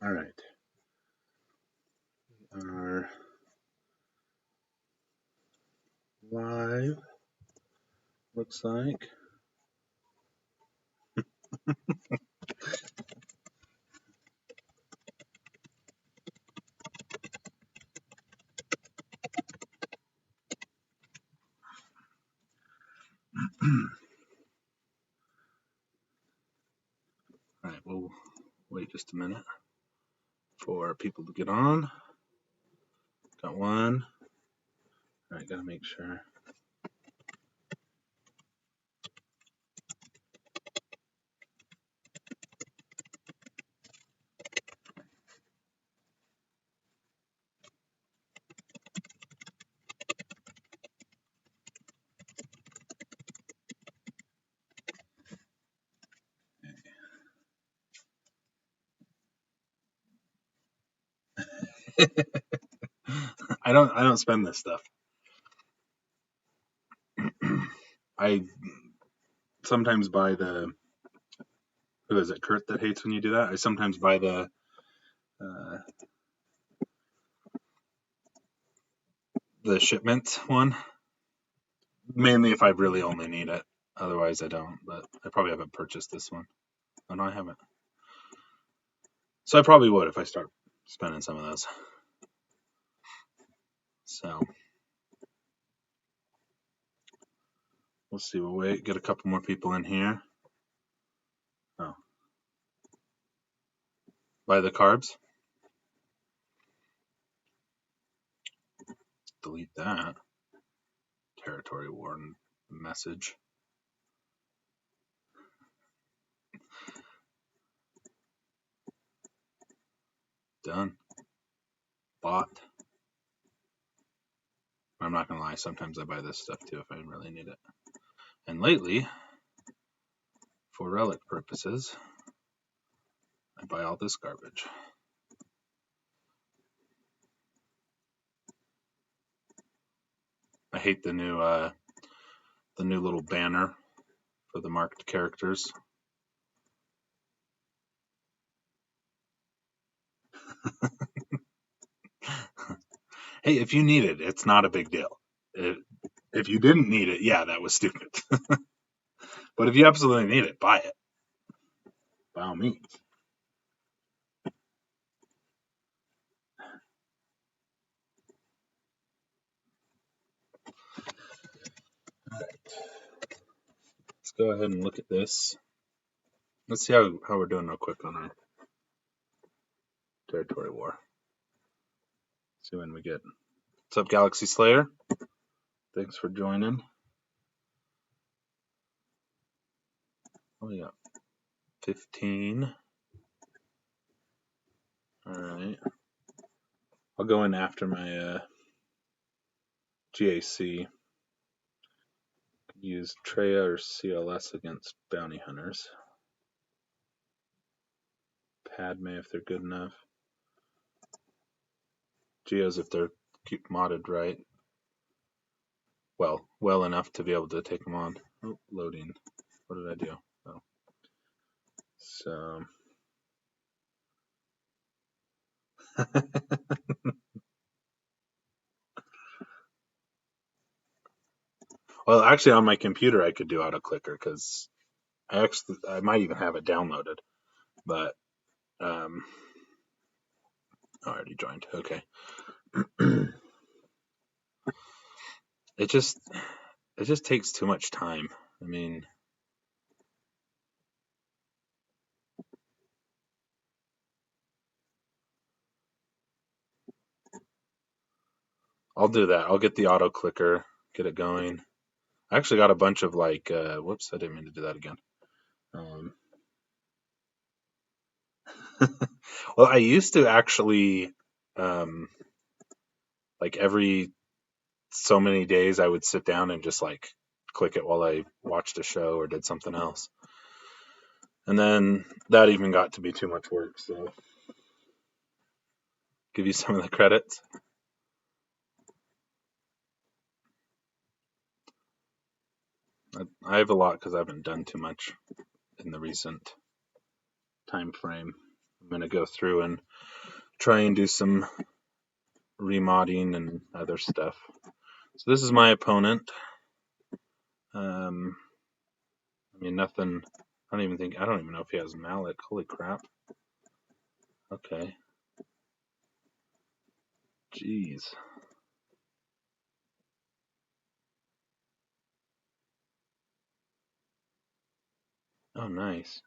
All right. Our live looks like. All right, we'll wait just a minute for people to get on. Got one. All right, gotta make sure. I don't spend this stuff. I sometimes buy the. Who is it? Kurt that hates when you do that. I sometimes buy the. The shipment one, mainly if I really only need it. Otherwise, I don't. But I probably haven't purchased this one. Oh no, I haven't. So I probably would if I start spending some of those. So we'll see. We'll wait. Get a couple more people in here. Oh, buy the carbs. Delete that. Territory war message. Done. Bought. I'm not gonna lie. Sometimes I buy this stuff too if I really need it. And lately, for relic purposes, I buy all this garbage. I hate the new little banner for the marked characters. Hey, if you need it, it's not a big deal. If you didn't need it, yeah, that was stupid. But if you absolutely need it, buy it. By all means. All right. Let's go ahead and look at this. Let's see how we're doing real quick on our territory war. See when we get. What's up, Galaxy Slayer? Thanks for joining. Oh, yeah. 15. All right. I'll go in after my GAC. Use Treya or CLS against bounty hunters. Padme if they're good enough. Geos if they're modded right. Well enough to be able to take them on. Oh, loading. What did I do? Oh. So. Well, actually, on my computer, I could do auto clicker because I might even have it downloaded. But I already joined. Okay. It just takes too much time. I mean, I'll do that. I'll get the auto clicker, get it going. I actually got a bunch of like, whoops, I didn't mean to do that again. Well, I used to actually, like every so many days, I would sit down and just like click it while I watched a show or did something else. And then that even got to be too much work, so give you some of the credits. I have a lot because I haven't done too much in the recent time frame. I'm going to go through and try and do some remodding and other stuff. So this is my opponent. I mean, nothing. I don't even know if he has Malik. Holy crap. Okay. Jeez. Oh, nice.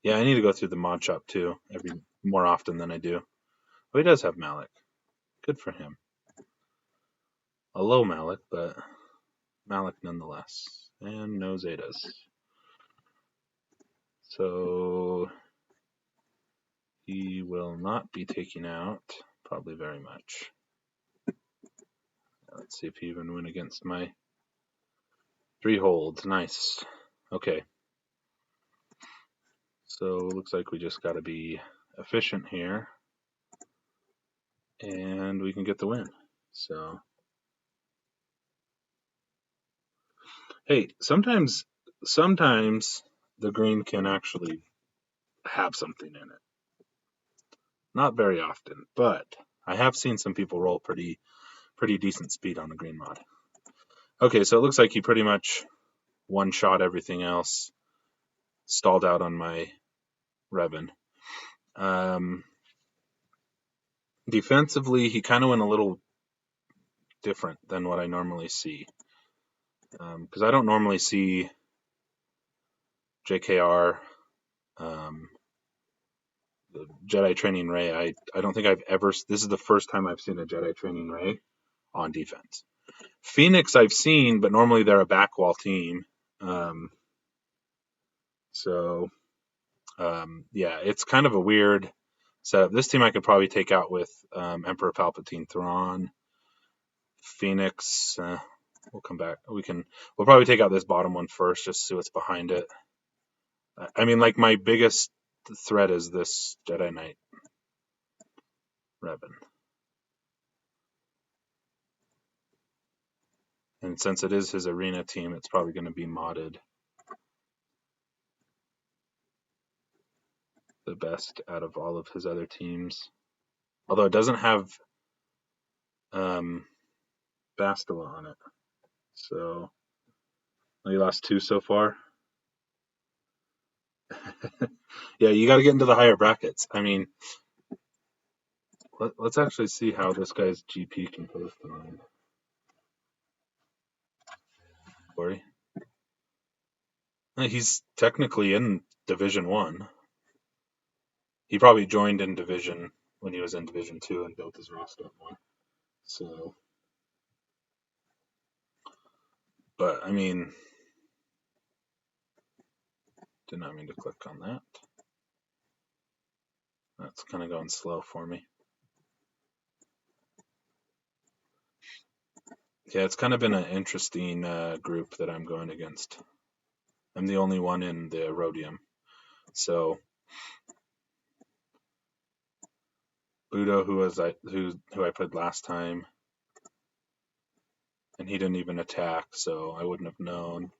Yeah, I need to go through the mod shop too, more often than I do. Oh, he does have Malik. Good for him. A low Malik, but Malik nonetheless. And no Zetas. So he will not be taking out probably very much. Let's see if he even went against my 3 holds. Nice. Okay. So looks like we just got to be efficient here, and we can get the win. So, hey, sometimes the green can actually have something in it. Not very often, but I have seen some people roll pretty decent speed on the green mod. Okay, so it looks like he pretty much one-shot everything else, stalled out on my Revan. Defensively, he kind of went a little different than what I normally see. Because I don't normally see JKR, the Jedi Training Ray. I don't think I've ever. This is the first time I've seen a Jedi Training Ray on defense. Phoenix I've seen, but normally they're a backwall team. Yeah, it's kind of a weird setup. This team I could probably take out with Emperor Palpatine Thrawn. Phoenix, we'll come back. We'll probably take out this bottom one first, just to see what's behind it. I mean, like, my biggest threat is this Jedi Knight Revan. And since it is his arena team, it's probably going to be modded the best out of all of his other teams. Although it doesn't have Bastila on it. So, he lost 2 so far. Yeah, you got to get into the higher brackets. I mean, let's actually see how this guy's GP can post on. Corey? He's technically in Division 1. He probably joined in Division when he was in Division 2 and built his roster up more. So, but I mean, did not mean to click on that. That's kind of going slow for me. Yeah, it's kind of been an interesting group that I'm going against. I'm the only one in the Rhodium. So, Budo, who I played last time, and he didn't even attack, so I wouldn't have known.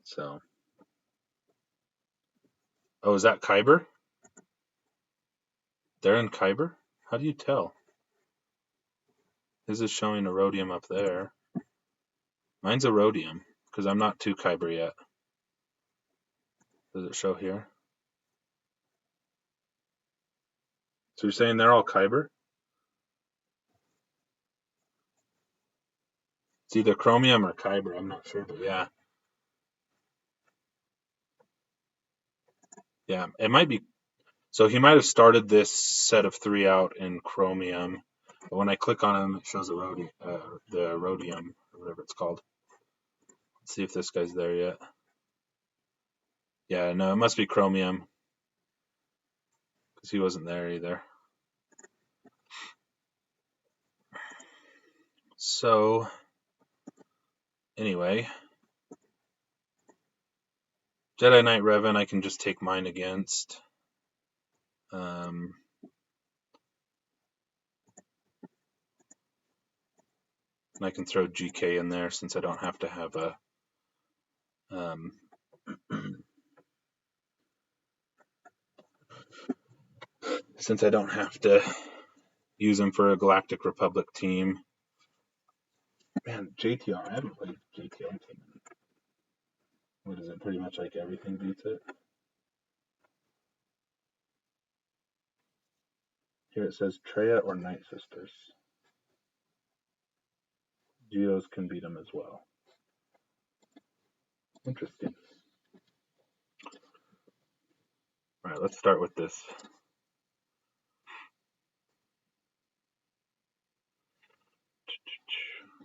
So, oh, is that Kyber? They're in Kyber? How do you tell? His is showing a Rhodium up there. Mine's a Rhodium, because I'm not to Kyber yet. Does it show here? So you're saying they're all Kyber? It's either Chromium or Kyber, I'm not sure, but yeah. Yeah, it might be. So he might have started this set of 3 out in Chromium, but when I click on him, it shows the Rhodium, or whatever it's called. Let's see if this guy's there yet. Yeah, no, it must be Chromium, because he wasn't there either. So, Anyway, Jedi Knight Revan, I can just take mine against. And I can throw GK in there since I don't have to have a since I don't have to use him for a Galactic Republic team. Man, JTR, I haven't played JTR team. What is it? Pretty much like everything beats it. Here it says Treya or Night Sisters. Geos can beat them as well. Interesting. All right, let's start with this.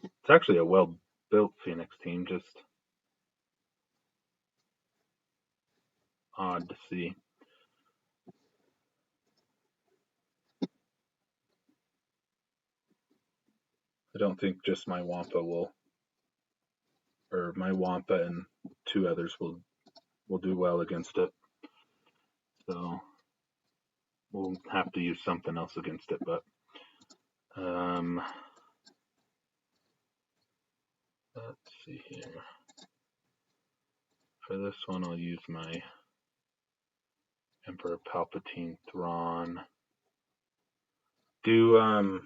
It's actually a well-built Phoenix team, just odd to see. I don't think just my Wampa will, or my Wampa and two others will do well against it. So we'll have to use something else against it, but let's see here. For this one, I'll use my Emperor Palpatine Thrawn. Do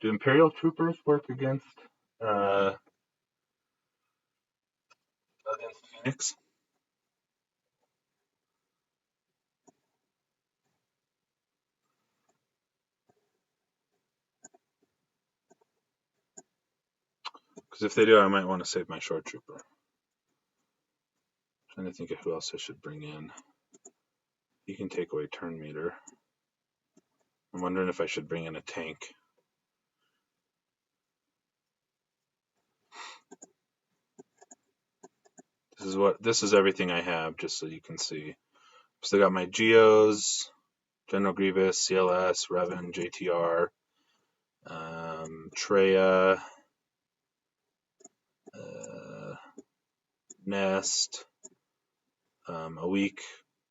Imperial Troopers work against Phoenix? Because if they do, I might want to save my Shore Trooper. I'm trying to think of who else I should bring in. You can take away turn meter. I'm wondering if I should bring in a tank. This is everything I have, just so you can see. Still got my Geos, General Grievous, CLS, Revan, JTR, Treya, Nest, a weak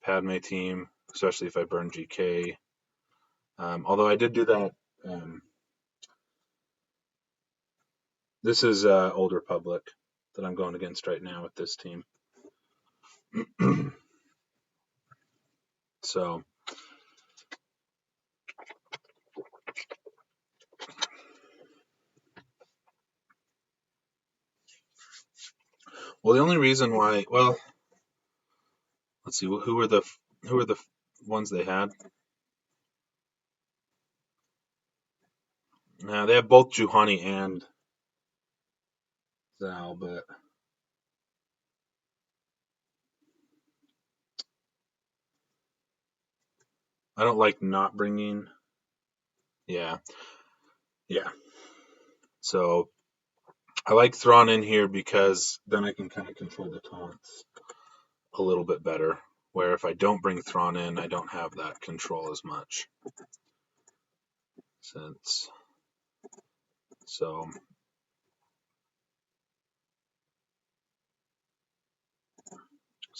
Padme team, especially if I burn GK. Although I did do that. This is Old Republic that I'm going against right now with this team. So well, the only reason why, well, let's see, who were the ones they had? Now they have both Juhani and Zal, but I don't like not bringing. Yeah. So I like Thrawn in here because then I can kind of control the taunts a little bit better. Where if I don't bring Thrawn in, I don't have that control as much. So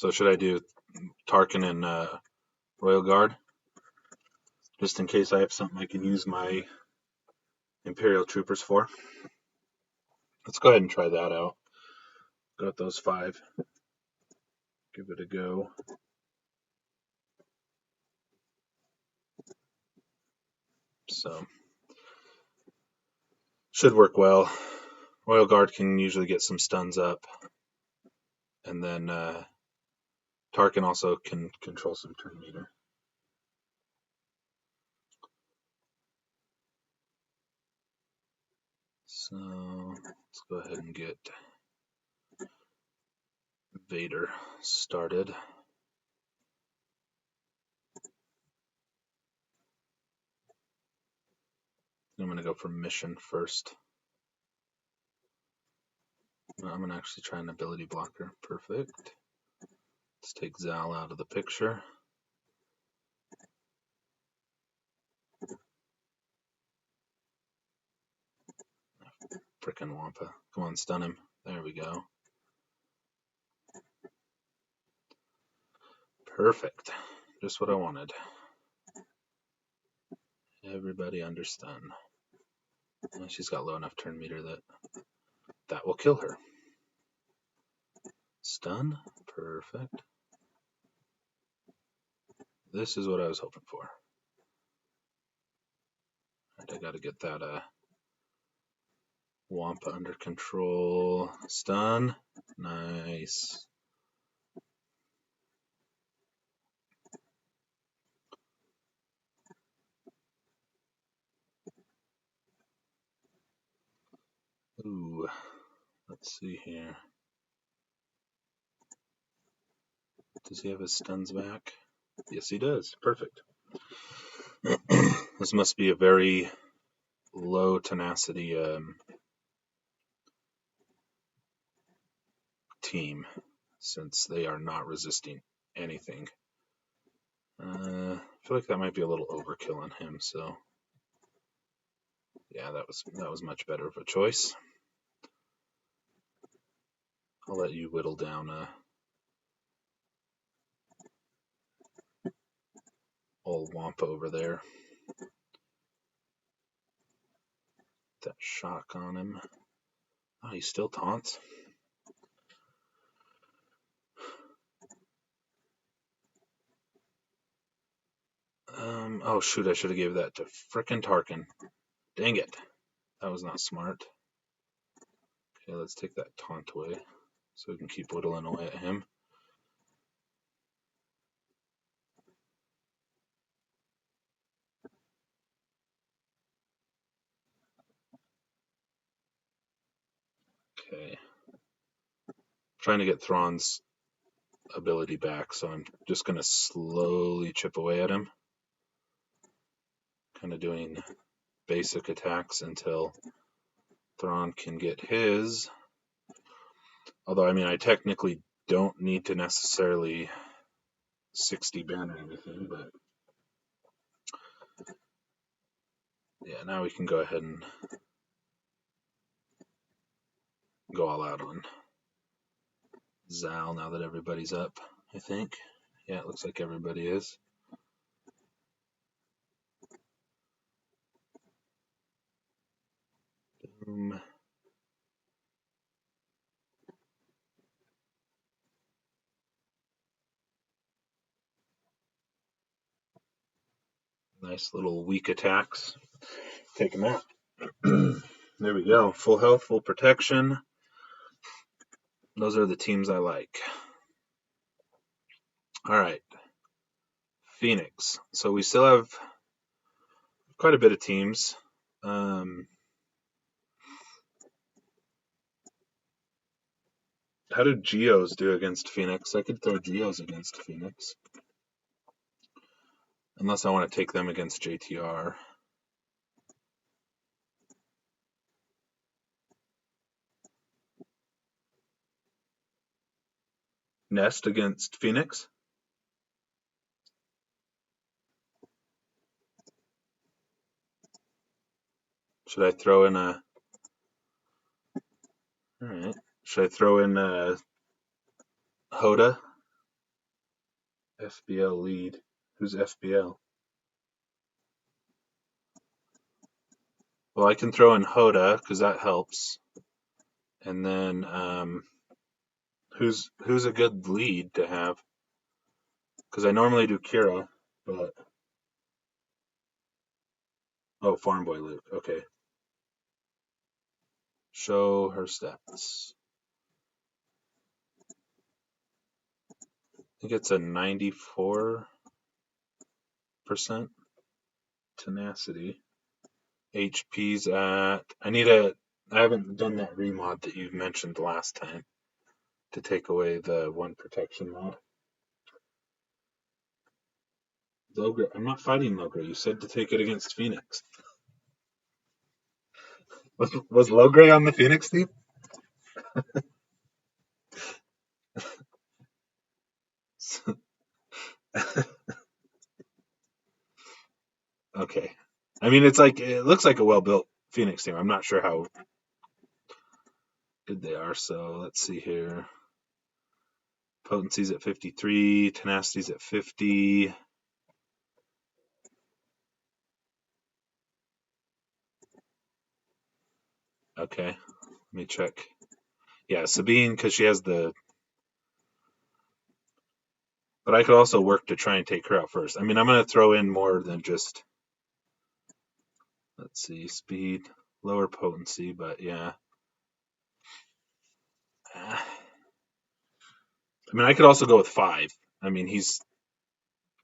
should I do Tarkin and Royal Guard? Just in case I have something I can use my Imperial Troopers for. Let's go ahead and try that out. Got those 5. Give it a go. So should work well. Royal Guard can usually get some stuns up. And then Tarkin also can control some turn meter. So let's go ahead and get Vader started. I'm going to go for mission first. I'm going to actually try an ability blocker. Perfect. Let's take Zal out of the picture. Frickin' Wampa. Come on, stun him. There we go. Perfect. Just what I wanted. Everybody under stun. And she's got low enough turn meter that will kill her. Stun. Perfect. This is what I was hoping for. Right, I gotta get that Wampa under control. Stun. Nice. Ooh. Let's see here. Does he have his stuns back? Yes, he does. Perfect. This must be a very low tenacity team, since they are not resisting anything. I feel like that might be a little overkill on him, so yeah, that was much better of a choice. I'll let you whittle down old Wampa over there. That shock on him. Oh, he still taunts. Oh shoot, I should have gave that to frickin' Tarkin. Dang it. That was not smart. Okay, let's take that taunt away so we can keep whittling away at him. Okay. Trying to get Thrawn's ability back, so I'm just going to slowly chip away at him. Kind of doing basic attacks until Thrawn can get his. Although, I mean, I technically don't need to necessarily 60 ban or anything, but yeah, now we can go ahead and go all out on Zal now that everybody's up, I think. Yeah, it looks like everybody is. Boom. Nice little weak attacks. Take them out. There we go. Full health, full protection. Those are the teams I like. All right. Phoenix. So we still have quite a bit of teams. How did Geos do against Phoenix? I could throw Geos against Phoenix. Unless I want to take them against JTR. Nest against Phoenix? Should I throw in a... Alright. Should I throw in Hoda? FBL lead. Who's FBL? Well, I can throw in Hoda, because that helps. And then, who's a good lead to have? Because I normally do Kira, but... Oh, Farm Boy Luke. Okay. Show her stats. I think it's a 94% tenacity. HP's at... I haven't done that remod that you mentioned last time to take away the one protection mod. Logra, I'm not fighting Logra. You said to take it against Phoenix. Was Logray on the Phoenix team? Okay. I mean, it looks like a well-built Phoenix team. I'm not sure how good they are. So let's see here. Potency's at 53, tenacity's at 50. Okay, let me check. Yeah, Sabine, because she has the... But I could also work to try and take her out first. I mean, I'm going to throw in more than just... Let's see, speed, lower potency, but yeah. I mean, I could also go with 5. I mean,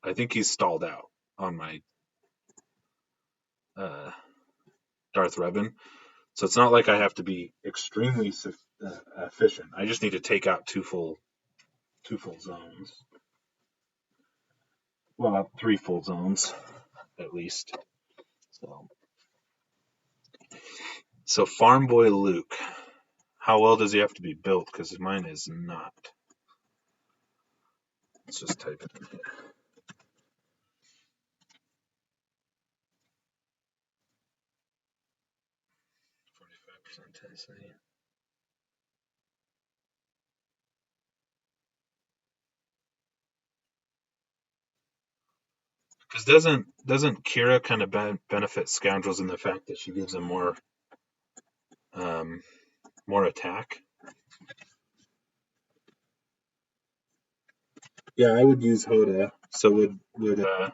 I think he's stalled out on my Darth Revan. So it's not like I have to be extremely efficient. I just need to take out two full zones. Well, 3 full zones at least. So Farm Boy Luke, how well does he have to be built? Because mine is not. Let's just type it in here. Intensity. Because doesn't Kira kind of benefit scoundrels in the fact that she gives them more attack? Yeah, I would use Hoda. So would oh, did I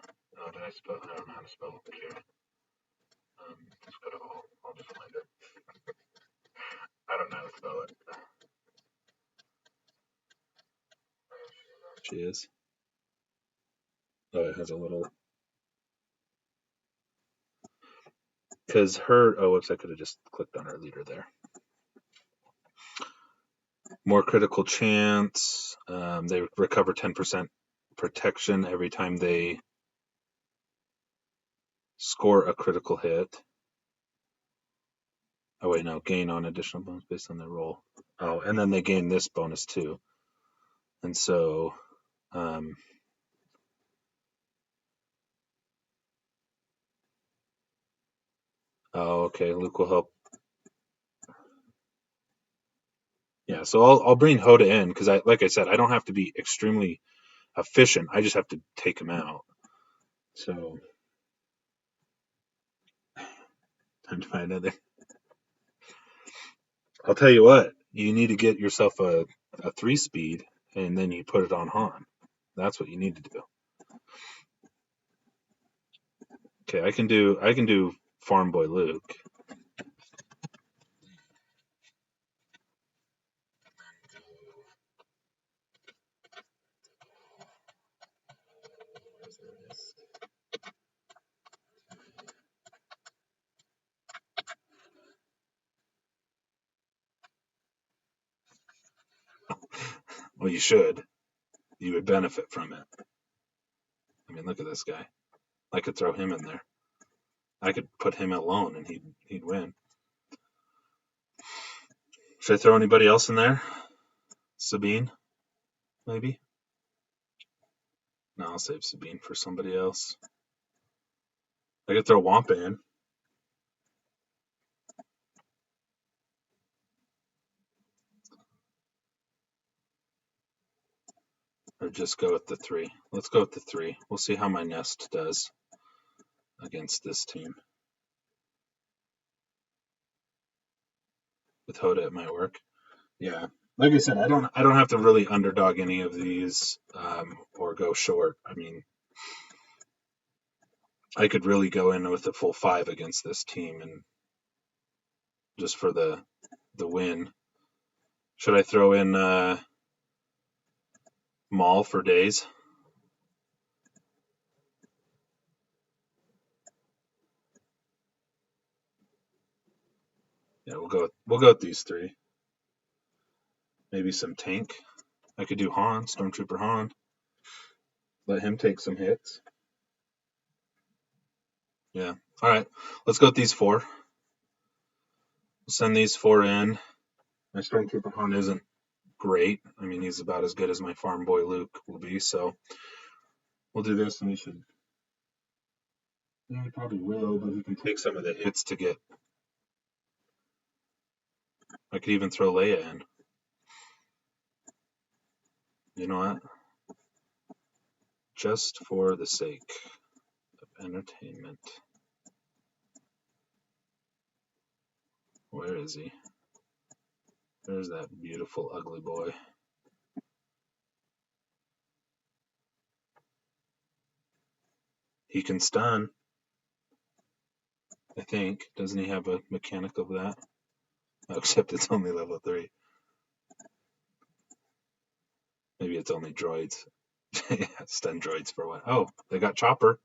spell? I don't know how to spell Kira. Just go to I'll just find it. I don't know how to spell it. She is. Oh, it has a little. Because her, whoops, I could have just clicked on her leader there. More critical chance. They recover 10% protection every time they score a critical hit. Oh, wait, no. Gain on additional bonus based on their roll. Oh, and then they gain this bonus too. And so, oh, okay. Luke will help. Yeah, so I'll bring Hoda in because like I said, I don't have to be extremely efficient. I just have to take him out. So time to find another. I'll tell you what, you need to get yourself a 3-speed and then you put it on Han. That's what you need to do. Okay, I can do Farm Boy Luke. Well, you should. You would benefit from it. I mean, look at this guy. I could throw him in there. I could put him alone and he'd win. Should I throw anybody else in there? Sabine, maybe? No, I'll save Sabine for somebody else. I could throw Wampa in. Or just go with the 3. Let's go with the 3. We'll see how my nest does against this team. With Hoda, it might work. Yeah, like I said, I don't have to really underdog any of these or go short. I mean, I could really go in with a full 5 against this team and just for the win. Should I throw in Maul for days? Yeah, we'll go with these 3. Maybe some tank. I could do Han, Stormtrooper Han. Let him take some hits. Yeah. All right. Let's go with these 4. We'll send these 4 in. My Stormtrooper Han isn't great. I mean, he's about as good as my Farm Boy Luke will be. So we'll do this, and he should. Yeah, he probably will, but he can take some of the hits to get I could even throw Leia in. You know what? Just for the sake of entertainment. Where is he? There's that beautiful, ugly boy. He can stun, I think. Doesn't he have a mechanic of that? Oh, except it's only level 3. Maybe it's only droids. Yeah, stun droids for what? Oh, they got Chopper.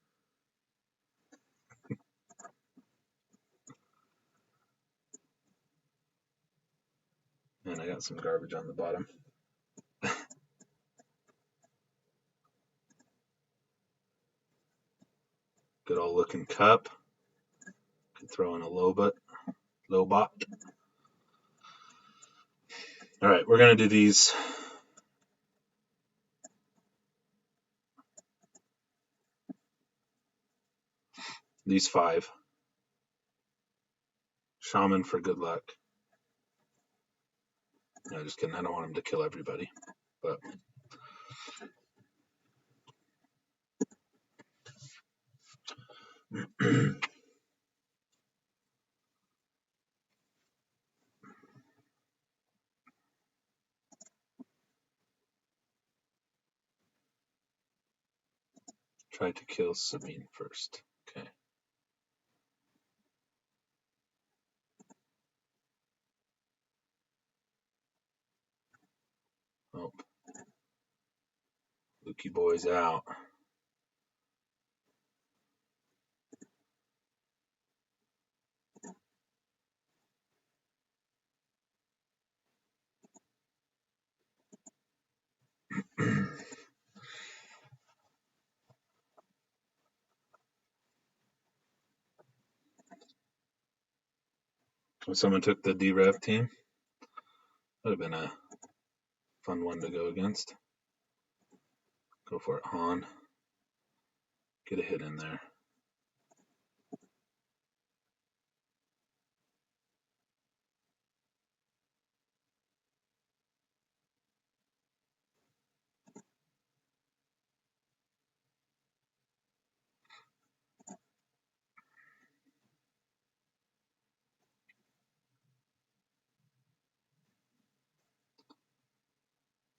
And I got some garbage on the bottom. Good old looking cup. Could throw in a Lobot. All right, we're going to do these. These 5. Shaman for good luck. No, just kidding. I don't want him to kill everybody. But try to kill Sabine first. Okay. Oh. Lukey boy's out. If someone took the D-Rev team, that would have been a fun one to go against. Go for it, Han. Get a hit in there.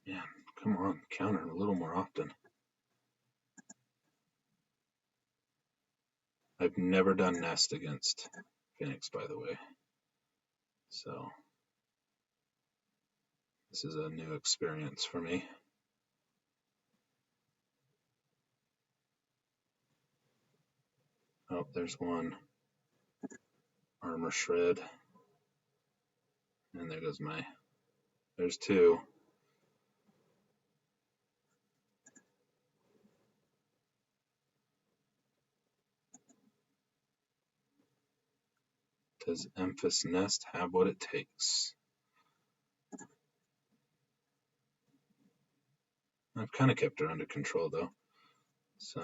Yeah, come on, counter a little more often. I've never done Nest against Phoenix, by the way. So this is a new experience for me. Oh, there's one. Armor shred. And there goes my... There's 2. Does Emphas Nest have what it takes? I've kind of kept her under control, though. So...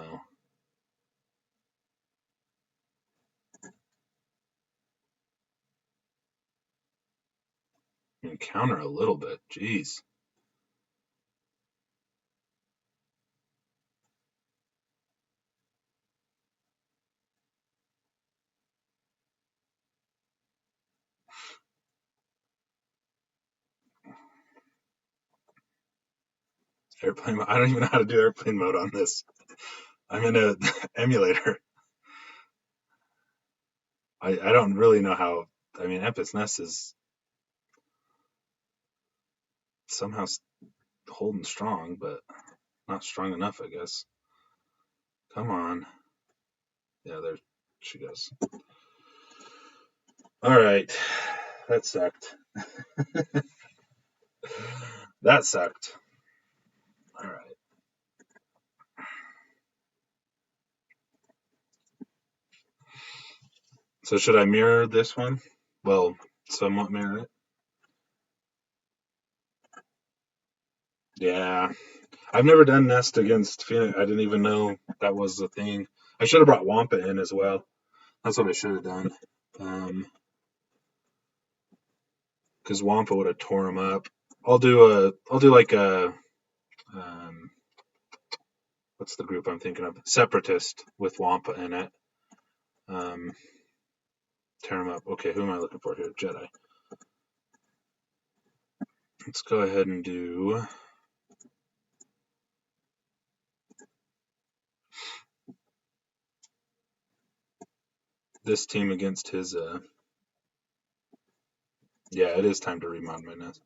I can counter a little bit. Jeez. Airplane mode. I don't even know how to do airplane mode on this. I'm in a emulator. I don't really know how. I mean, Emphas Nest is somehow holding strong, but not strong enough, I guess. Come on. Yeah, there she goes. All right. That sucked. That sucked. All right. So should I mirror this one? Well, somewhat mirror it. Yeah. I've never done Nest against Phoenix. I didn't even know that was a thing. I should have brought Wampa in as well. That's what I should have done. because Wampa would have tore him up. I'll do like a what's the group I'm thinking of? Separatist with Wampa in it. Tear him up. Okay, who am I looking for here? Jedi. Let's go ahead and do this team against his. Yeah, it is time to remount my nest.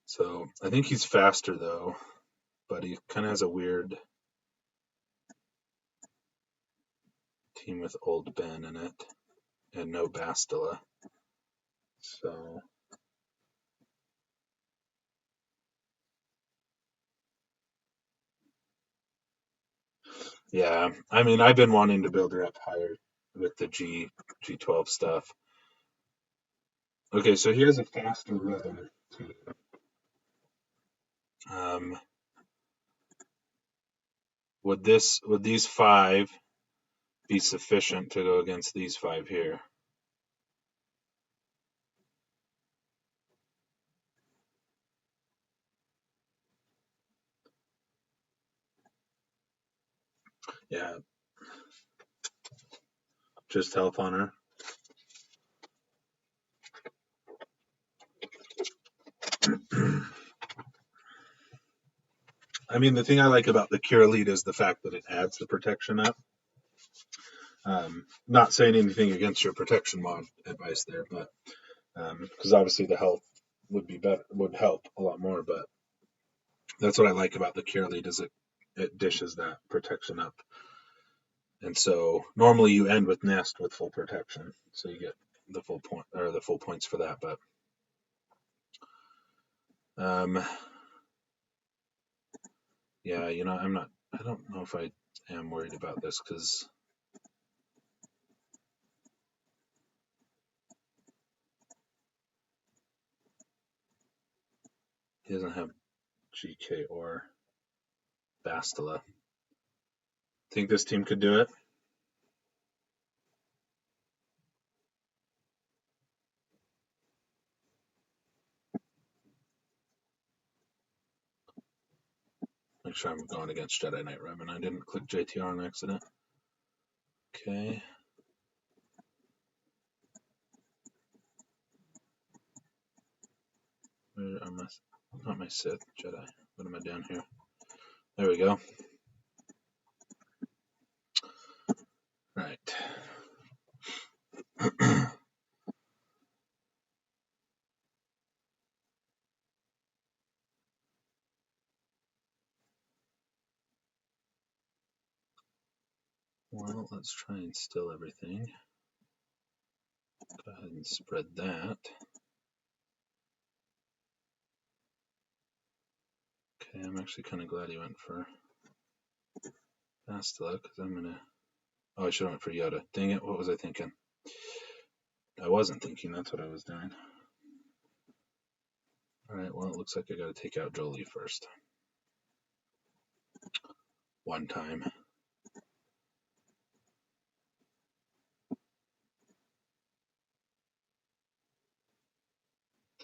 So I think he's faster though, but he kind of has a weird team with Old Ben in it and no Bastila. So yeah, I mean I've been wanting to build her up higher with the G12 stuff. Okay, so he has a faster rhythm team. Would these 5 be sufficient to go against these 5 here? Yeah. Just health on her. I mean, the thing I like about the Cure Elite is the fact that it adds the protection up. Not saying anything against your protection mod advice there, but because obviously the health would be better, would help a lot more. But that's what I like about the Cure Elite is it dishes that protection up. And so normally you end with Nest with full protection, so you get the full point or the full points for that. But yeah, you know, I don't know if I am worried about this because he doesn't have GK or Bastila. Think this team could do it? Make sure I'm going against Jedi Knight Revan. I didn't click JTR on accident. Okay. Where am I? Not my Sith, Jedi. What am I doing here? There we go. Right. Well, let's try and still everything. Go ahead and spread that. Okay, I'm actually kind of glad he went for Bastila because I'm gonna. Oh, I should have went for Yoda. Dang it! What was I thinking? I wasn't thinking. That's what I was doing. All right. Well, it looks like I got to take out Jolie first. One time.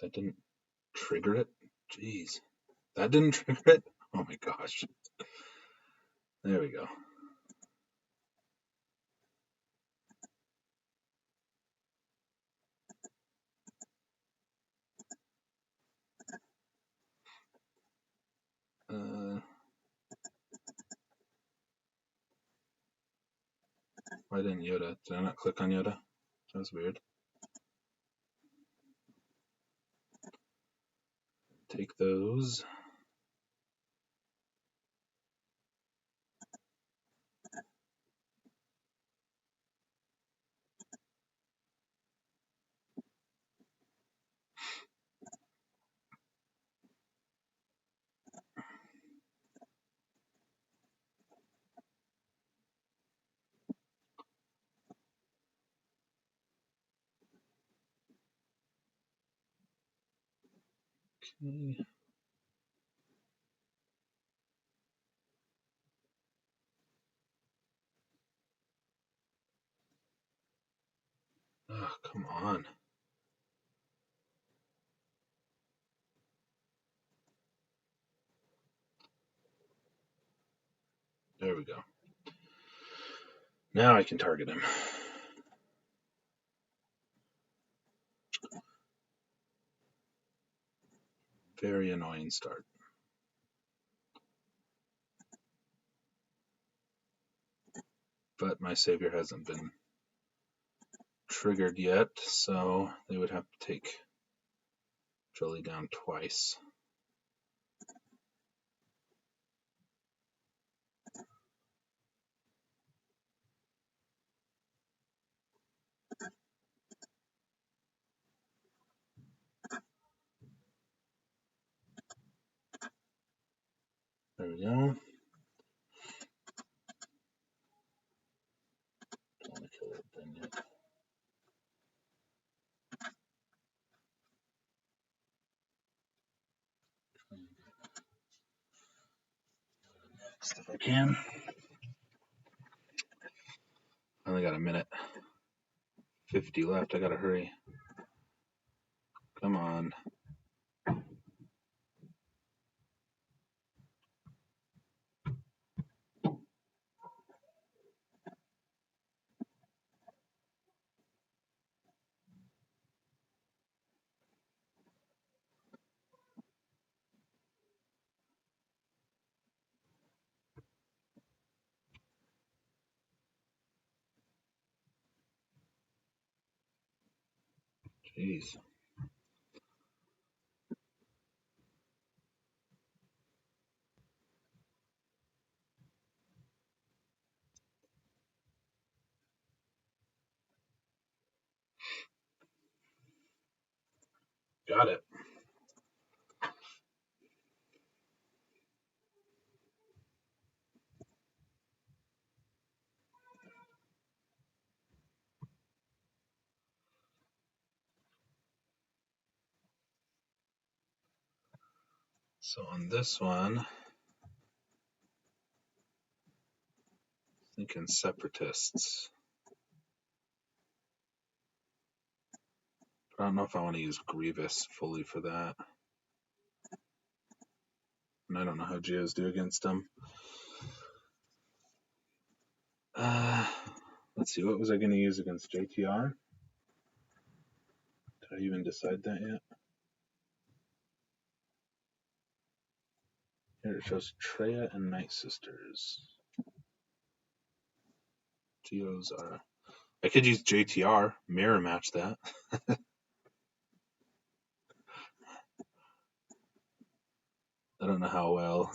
That didn't trigger it. Jeez. That didn't trigger it? Oh my gosh. There we go. Why didn't Yoda? Did I not click on Yoda? That was weird. Take those. Okay. Oh, come on. There we go. Now I can target him. Very annoying start. But my savior hasn't been triggered yet, so they would have to take Jolie down twice. There we go. Don't want to kill that thing yet. Next, if I can. I only got a minute 50 left. I gotta hurry. Come on. Jeez. Got it. So on this one, thinking separatists. But I don't know if I want to use Grievous fully for that. And I don't know how Geos do against them. Let's see, what was I going to use against JTR? Did I even decide that yet? Here it shows Treya and Night Sisters. Geos are... I could use JTR, mirror match that. I don't know how well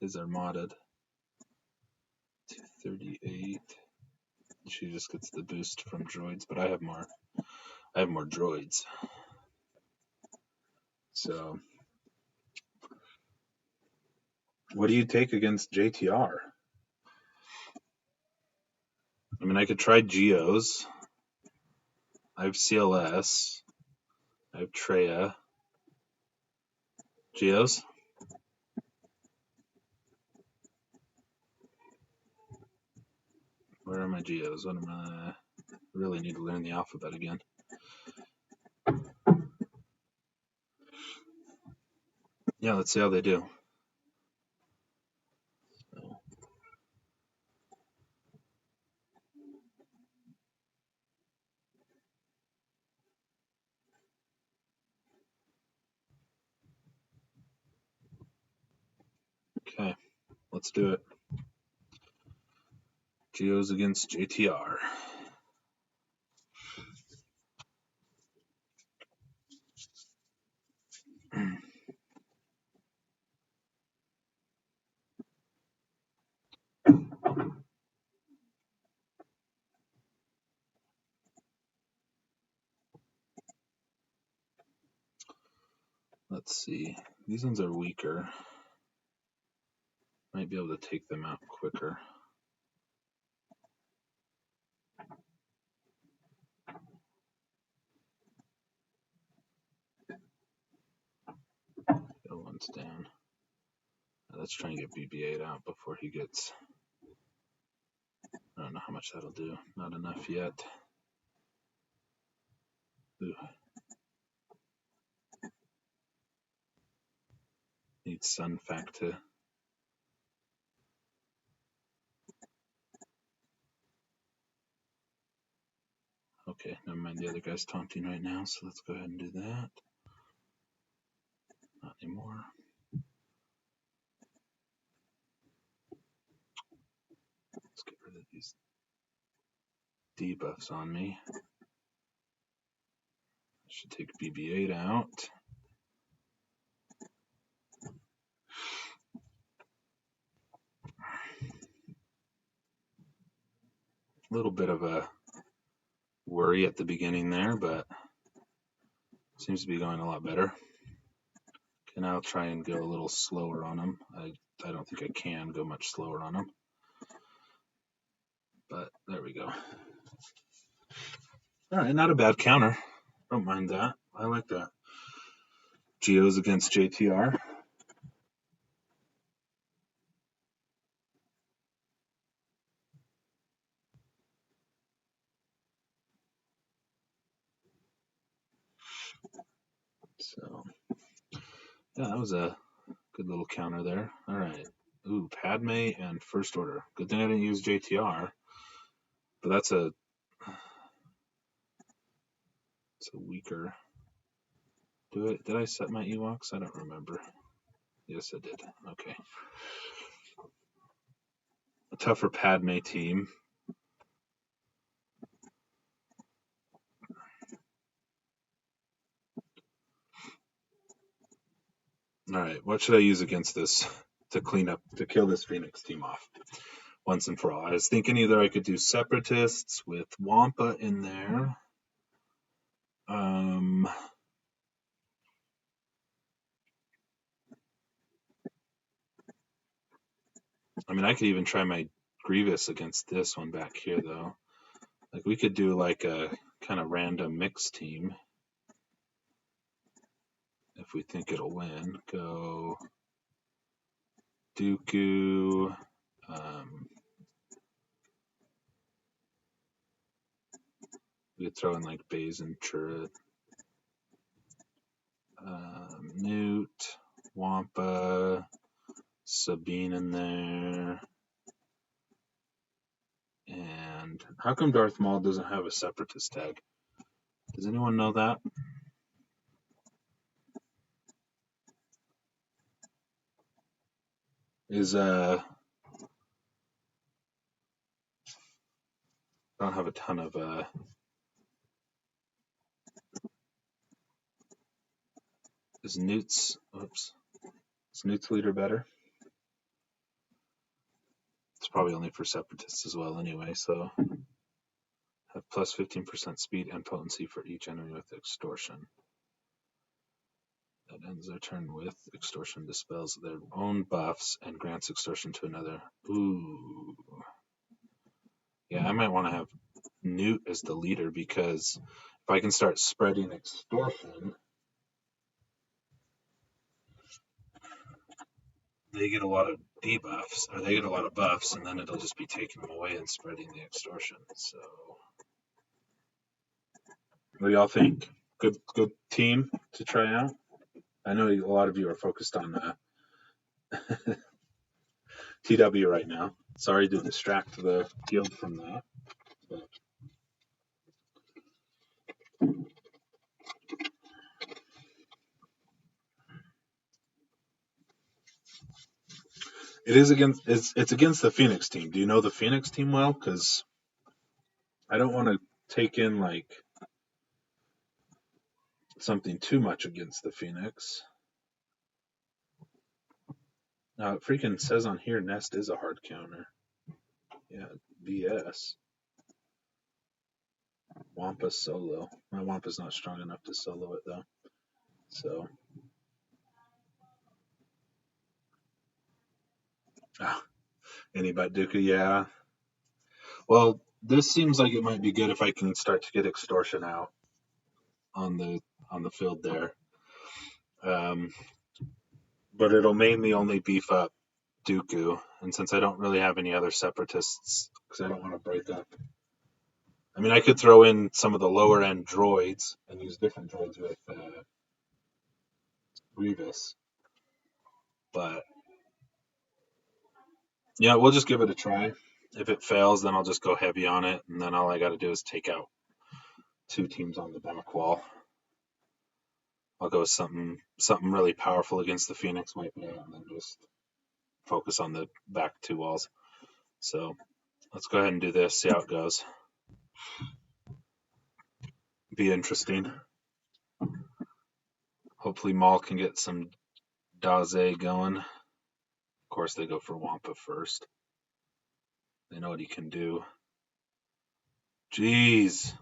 his are modded. 238. She just gets the boost from droids, but I have more droids. So what do you take against JTR? I mean, I could try Geos. I have CLS. I have Treya. Geos? Where are my Geos? What am I really need to learn the alphabet again. Yeah, let's see how they do. Okay, let's do it. Geos against JTR. Let's see. These ones are weaker. Might be able to take them out quicker. Go one's down. Let's try and get BB-8 out before he gets... I don't know how much that'll do. Not enough yet. Ooh. Need Sun Fact to The other guy's taunting right now, so let's go ahead and do that. Not anymore. Let's get rid of these debuffs on me. I should take BB-8 out. A little bit of a worry at the beginning there, but seems to be going a lot better. Okay, now I'll try and go a little slower on him. I don't think I can go much slower on him. But there we go. All right, not a bad counter. Don't mind that. I like that. Geos against JTR. So, yeah, that was a good little counter there. All right. Ooh, Padme and First Order. Good thing I didn't use JTR. But that's a weaker. Did I set my Ewoks? I don't remember. Yes, I did. Okay. A tougher Padme team. All right, what should I use against this to kill this Phoenix team off once and for all? I was thinking either I could do Separatists with Wampa in there. I mean, I could even try my Grievous against this one back here, though. Like, we could do like a kind of random mix team if we think it'll win. Go Dooku. We could throw in like Baze and Chirrut. Newt, Wampa, Sabine in there. And how come Darth Maul doesn't have a Separatist tag? Does anyone know that? I don't have a ton of is Newt's leader better? It's probably only for Separatists as well anyway, so have plus 15% speed and potency for each enemy with extortion. That ends their turn with extortion, dispels their own buffs, and grants extortion to another. Ooh. Yeah, I might want to have Newt as the leader, because if I can start spreading extortion, they get a lot of debuffs, or they get a lot of buffs, and then it'll just be taking them away and spreading the extortion. So, what do y'all think? Good team to try out. I know a lot of you are focused on TW right now. Sorry to distract the guild from that. But it's against the Phoenix team. Do you know the Phoenix team well? Because I don't want to take in like something too much against the Phoenix. Now it freaking says on here Nest is a hard counter. Yeah, BS. Wampa solo. My Wampa's not strong enough to solo it though. So anybody Dooku, yeah. Well, this seems like it might be good if I can start to get extortion out on the field there. But it'll mainly only beef up Dooku, and since I don't really have any other Separatists, because I don't want to break up. I mean, I could throw in some of the lower end droids and use different droids with Grievous, but yeah, we'll just give it a try. If it fails, then I'll just go heavy on it, and then all I got to do is take out 2 teams on the back wall. I'll go with something really powerful against the Phoenix wipe it out, and then just focus on the back 2 walls. So let's go ahead and do this, see how it goes. Be interesting. Hopefully Maul can get some Daze going. Of course they go for Wampa first. They know what he can do. Jeez.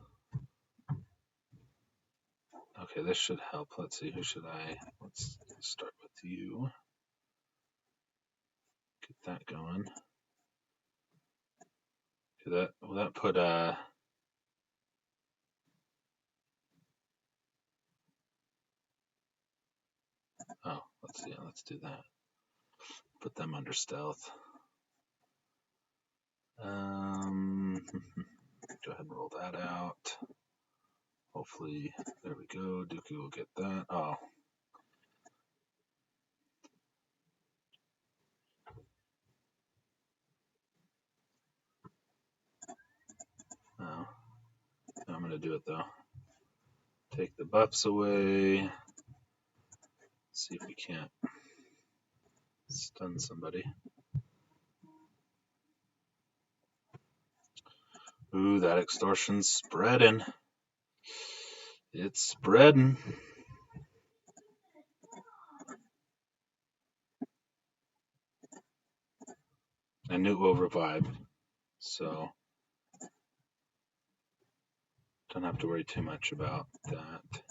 Okay, this should help. Let's see, who should I? Let's start with you. Get that going. Okay, will that put oh, let's see, let's do that. Put them under stealth. Go ahead and roll that out. Hopefully, there we go. Dooku will get that. Oh. No. I'm going to do it though. Take the buffs away. See if we can't stun somebody. Ooh, that extortion's spreading. It's spreading. I knew it will revive, so don't have to worry too much about that.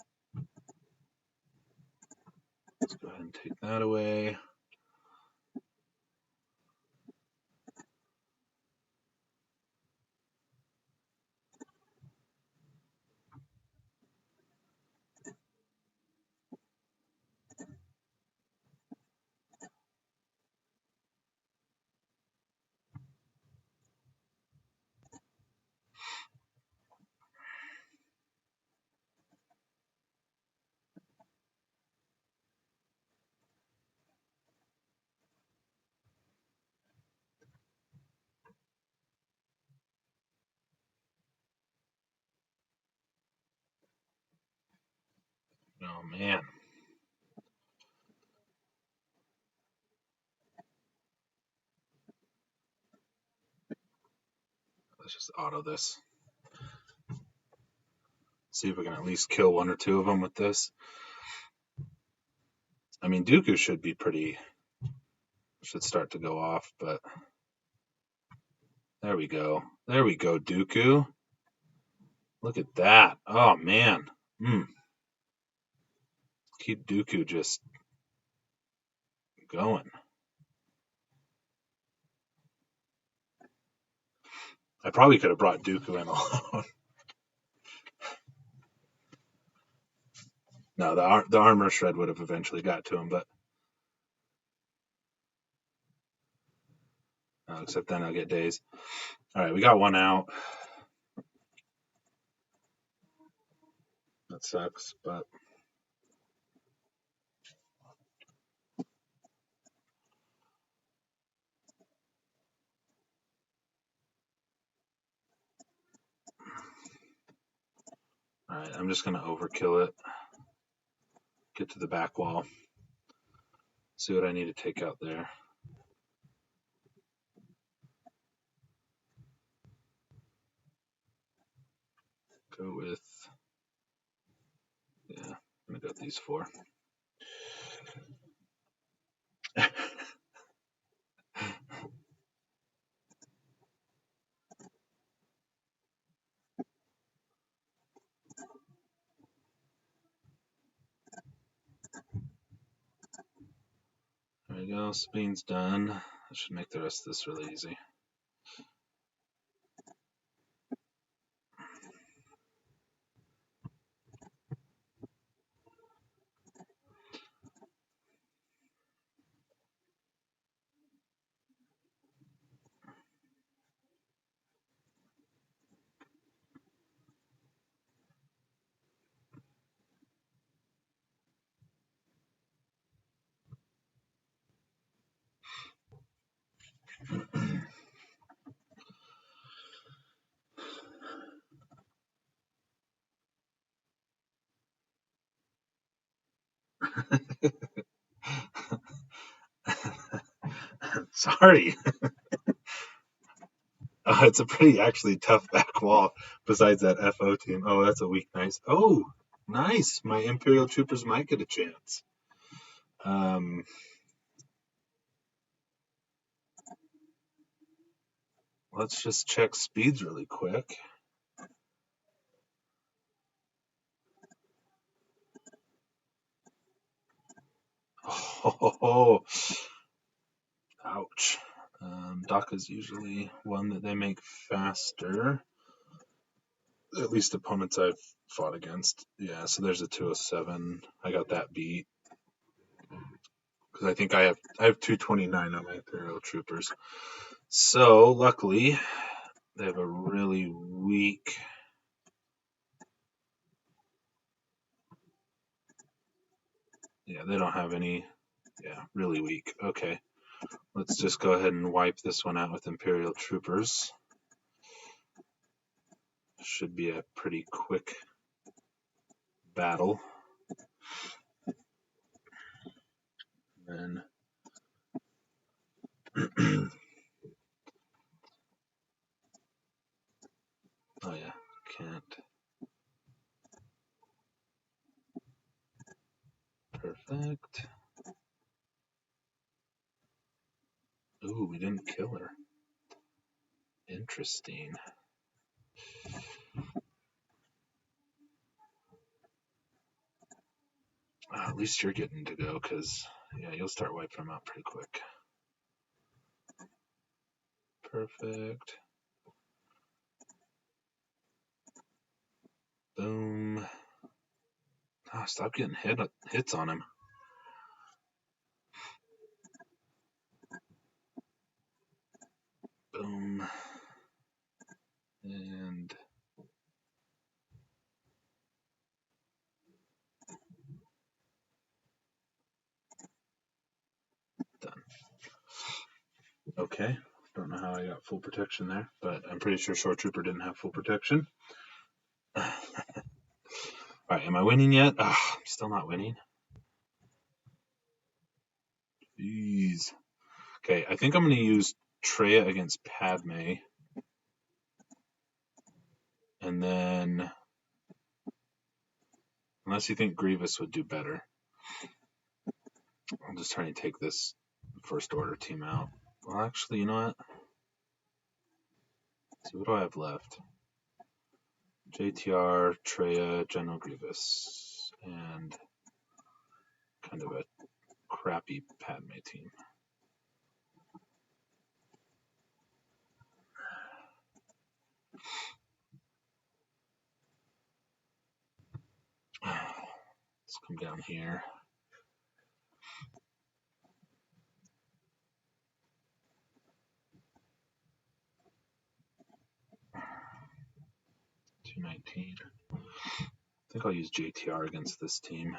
Let's go ahead and take that away. Oh man. Let's just auto this. See if we can at least kill 1 or 2 of them with this. I mean, Dooku should start to go off, but there we go. There we go, Dooku. Look at that. Oh man. Keep Dooku just going. I probably could have brought Dooku in alone. No, the armor shred would have eventually got to him, but except then I'll get dazed. All right, we got 1 out. That sucks, but all right, I'm just gonna overkill it. Get to the back wall. See what I need to take out there. Go with, yeah, I'm gonna go with these 4. There we go, Sabine's done. That should make the rest of this really easy. Sorry. It's a pretty actually tough back wall besides that FO team. Oh, that's a weak nice. Oh, nice. My Imperial Troopers might get a chance. Let's just check speeds really quick. Oh, ouch. Doc is usually one that they make faster. At least opponents I've fought against. Yeah, so there's a 207. I got that beat. Because I think I have 229 on my Imperial Troopers. So luckily, they have a really weak. Yeah, they don't have any. Yeah, really weak. Okay, let's just go ahead and wipe this one out with Imperial Troopers. Should be a pretty quick battle. Then. Oh yeah, can't. Perfect. Ooh, we didn't kill her. Interesting. At least you're getting to go, because, yeah, you'll start wiping them out pretty quick. Perfect. Boom. Ah, stop getting hits on him. Boom. And done. Okay. Don't know how I got full protection there, but I'm pretty sure Short Trooper didn't have full protection. Alright, am I winning yet? I'm still not winning. Jeez. Okay, I think I'm going to use Treya against Padme. And then, unless you think Grievous would do better, I'll just try and take this First Order team out. Well, actually, you know what? So what do I have left? JTR, Treya, General Grievous, and kind of a crappy Padme team. Let's come down here. $219. I think I'll use JTR against this team.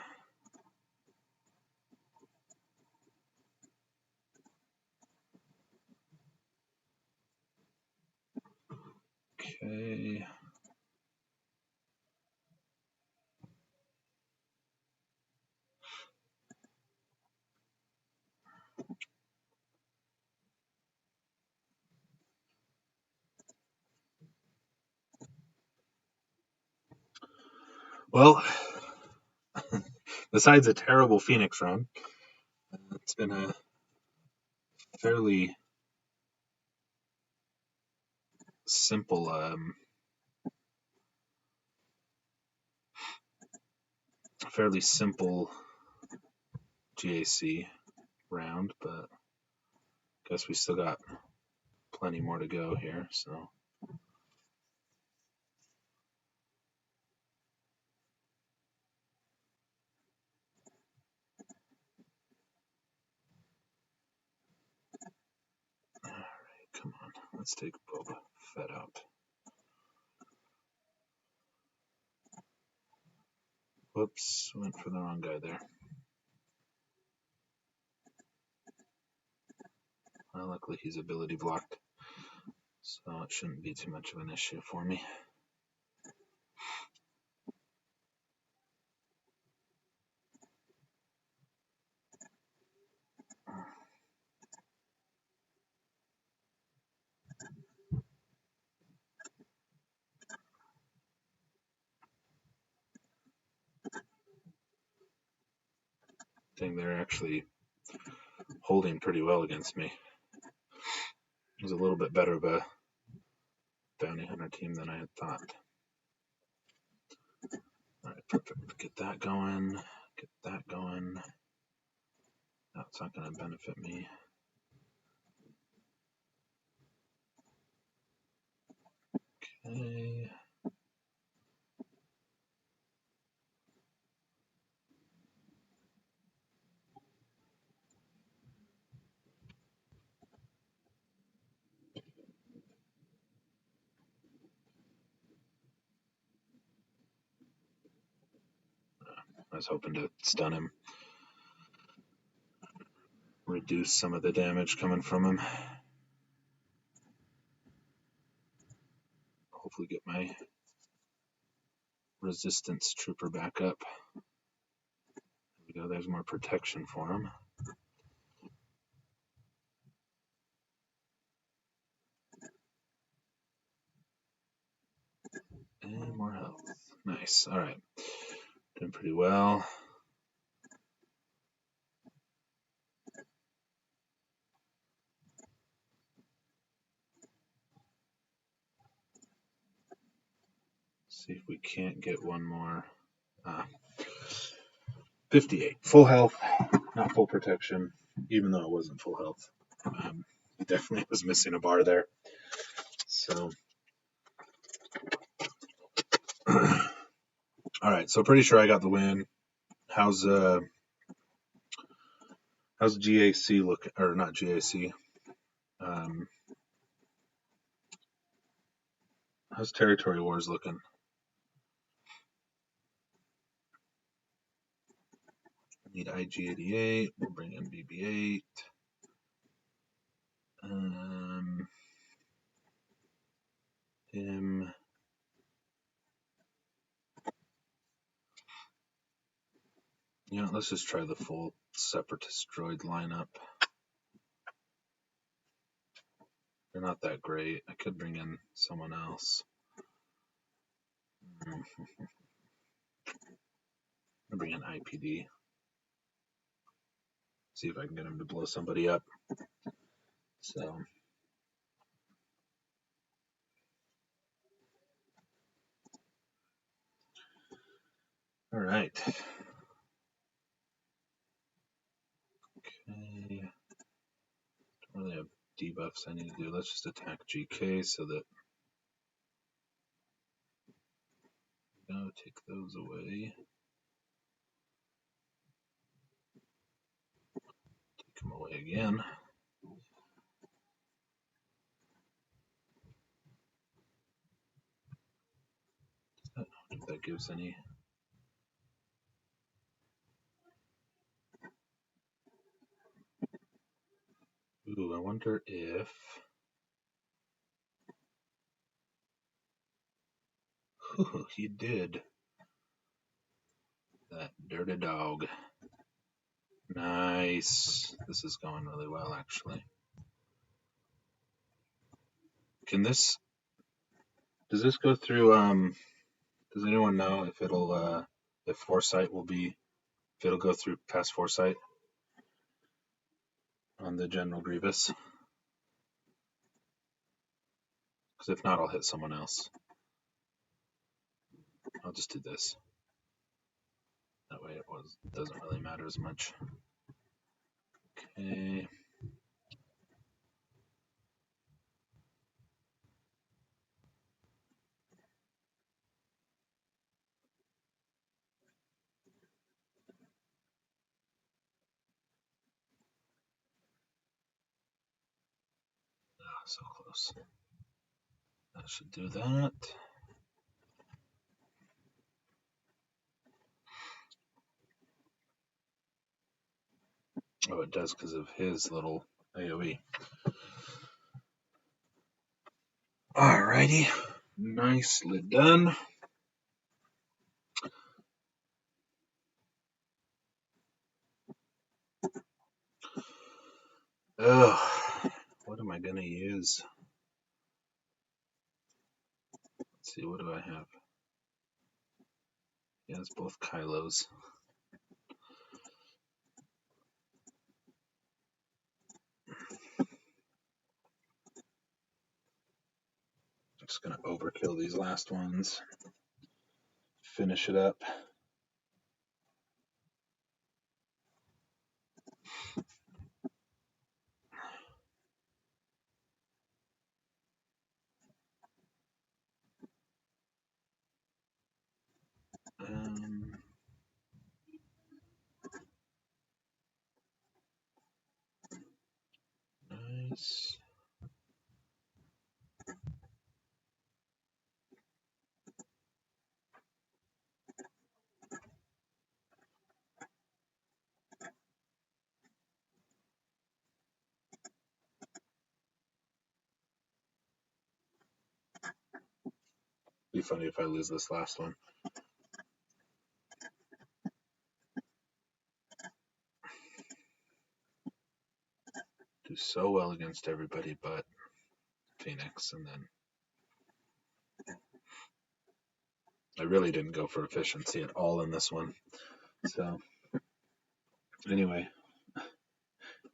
Okay. Well, besides a terrible Phoenix run, it's been a fairly simple GAC round, but I guess we still got plenty more to go here, so. Alright, come on. Let's take Boba Fett out. Whoops, went for the wrong guy there. Well, luckily he's ability blocked, so it shouldn't be too much of an issue for me. interesting. They're actually holding pretty well against me. It was a little bit better of a bounty hunter team than I had thought. All right, perfect. Get that going. Get that going. No, it's not going to benefit me. Okay. I was hoping to stun him. Reduce some of the damage coming from him. Hopefully get my resistance trooper back up. There we go, there's more protection for him. And more health. Nice, alright. Doing pretty well. See if we can't get one more. 58. Full health, not full protection, even though it wasn't full health. Definitely was missing a bar there. So, alright, so pretty sure I got the win. How's GAC look, or not GAC? How's Territory Wars looking? Need IG-88. We'll bring in BB-8. Him. Yeah, let's just try the full Separatist droid lineup. They're not that great. I could bring in someone else. I'll bring in IPD. See if I can get him to blow somebody up. So. All right. Okay. Don't really have debuffs I need to do. Let's just attack GK so that. No, take those away. Take them away again. I don't know if that gives any. Ooh, I wonder if. Ooh, he did. That dirty dog. Nice. This is going really well, actually. Can this. Does this go through. Does anyone know if it'll. If Foresight will be. If it'll go through past Foresight on the General Grievous? Because if not, I'll hit someone else. I'll just do this. That way it doesn't really matter as much. Okay. Oh, so close. That should do that. Oh, it does because of his little AoE. Alrighty. Nicely done. Ugh. What am I going to use? Let's see, what do I have? Yeah, it's both Kylos. Just going to overkill these last ones. Finish it up. Nice. Be funny if I lose this last one. Do so well against everybody but Phoenix, and then I really didn't go for efficiency at all in this one. So anyway,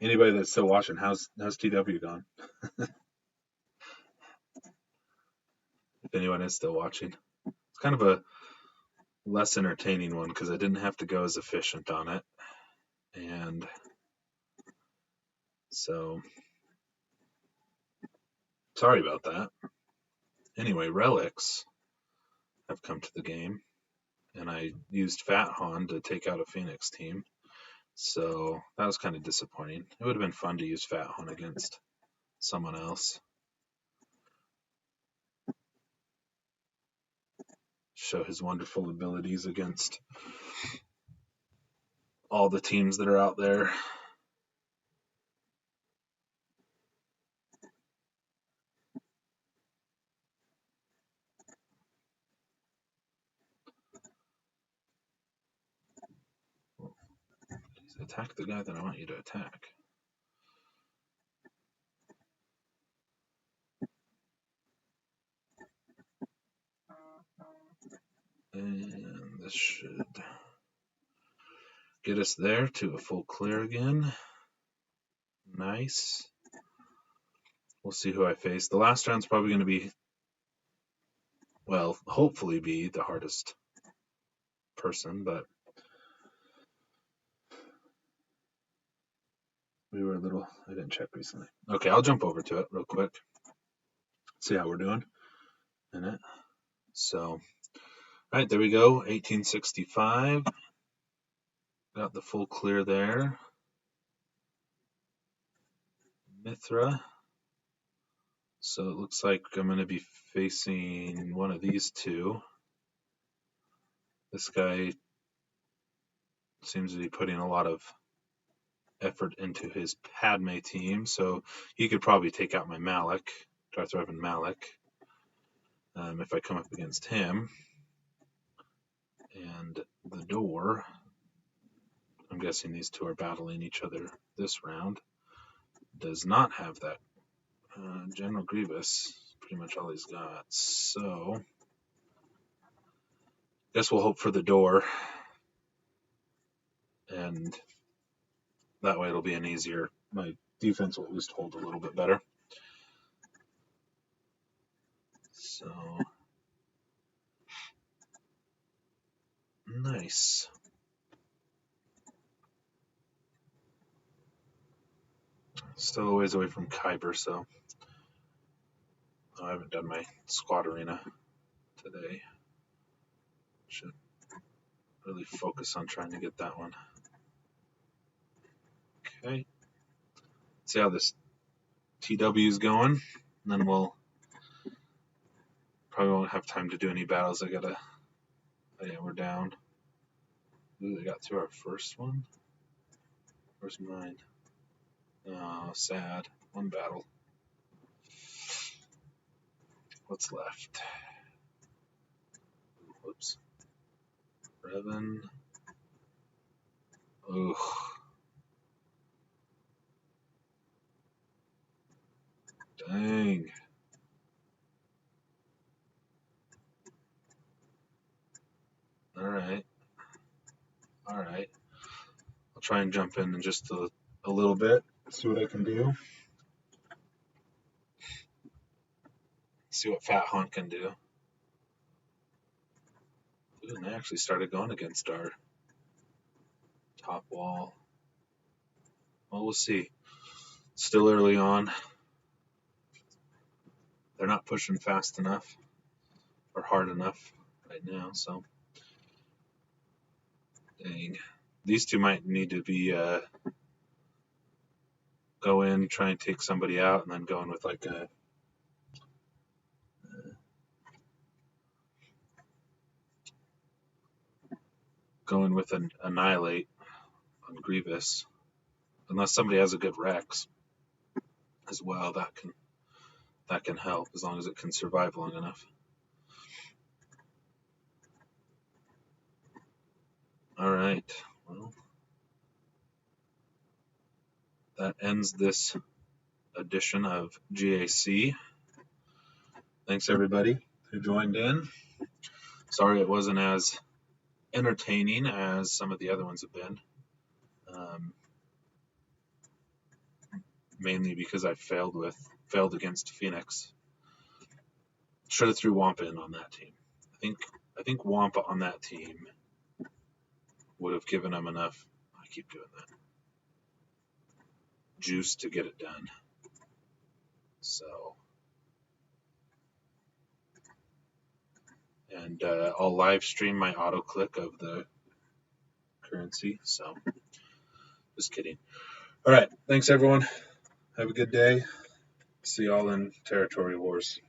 anybody that's still watching, how's TW gone? If anyone is still watching, it's kind of a less entertaining one because I didn't have to go as efficient on it, and so sorry about that. Anyway, relics have come to the game, and I used Fat Han to take out a Phoenix team, so that was kind of disappointing. It would have been fun to use Fat Han against someone else. Show his wonderful abilities against all the teams that are out there. Attack the guy that I want you to attack. And this should get us there to a full clear again. Nice. We'll see who I face. The last round's probably going to be, well, hopefully be the hardest person, but we were a little, I didn't check recently. Okay, I'll jump over to it real quick. See how we're doing in it. So, all right, there we go. 1865. Got the full clear there. Mithra. So it looks like I'm going to be facing one of these two. This guy seems to be putting a lot of effort into his Padme team, so he could probably take out my Malik, Darth Revan Malik, if I come up against him. And the door, I'm guessing these two are battling each other this round, does not have that. General Grievous, pretty much all he's got. So, guess we'll hope for the door, and that way it'll be an easier, my defense will at least hold a little bit better. So, nice. Still a ways away from Kyber, so I haven't done my squad arena today. Should really focus on trying to get that one. Okay. See how this TW is going, and then we'll probably won't have time to do any battles. Oh yeah, we're down. Ooh, they got through our first one. Where's mine? Oh, sad. One battle. What's left? Whoops. Revan. Ugh. Dang. Alright. Alright. I'll try and jump in just a little bit, see what I can do. see what Fat Hunt can do. Ooh, and they actually started going against our top wall. Well, we'll see. Still early on. They're not pushing fast enough or hard enough right now, so dang. These two might need to be go in, try and take somebody out, and then go in with like a going with an annihilate on Grievous, unless somebody has a good Rex as well. That can help as long as it can survive long enough. All right, well, that ends this edition of GAC. Thanks everybody who joined in. Sorry it wasn't as entertaining as some of the other ones have been. Mainly because I failed against Phoenix. Should have threw Wampa in on that team. I think Wampa on that team would have given him enough. I keep doing that. Juice to get it done. So, and I'll live stream my auto click of the currency. So, just kidding. All right, thanks everyone. Have a good day. See y'all in Territory Wars.